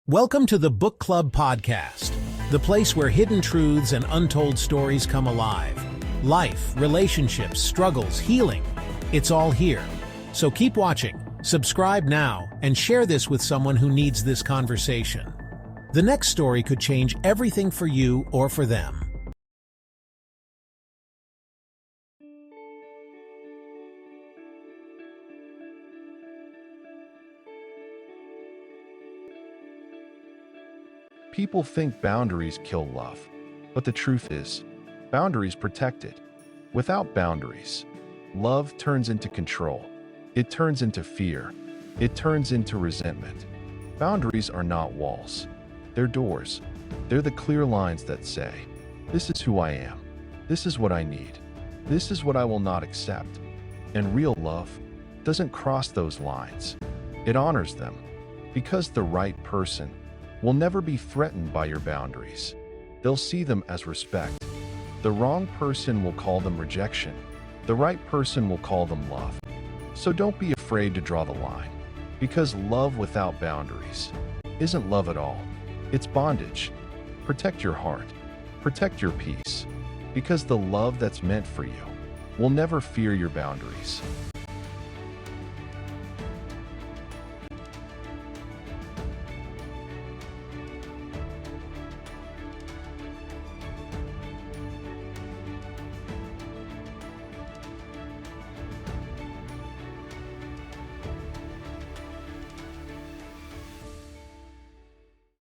Welcome to the Book Club Podcast, the place where hidden truths and untold stories come alive. Life, relationships, struggles, healing. It's all here. So keep watching, subscribe now, and share this with someone who needs this conversation. The next story could change everything for you or for them. People think boundaries kill love, but the truth is, boundaries protect it. Without boundaries, love turns into control. It turns into fear. It turns into resentment. Boundaries are not walls. They're doors. They're the clear lines that say, this is who I am. This is what I need. This is what I will not accept. And real love doesn't cross those lines. It honors them, because the right person will never be threatened by your boundaries. They'll see them as respect. The wrong person will call them rejection. The right person will call them love. So don't be afraid to draw the line, because love without boundaries isn't love at all. It's bondage. Protect your heart. Protect your peace, because the love that's meant for you will never fear your boundaries.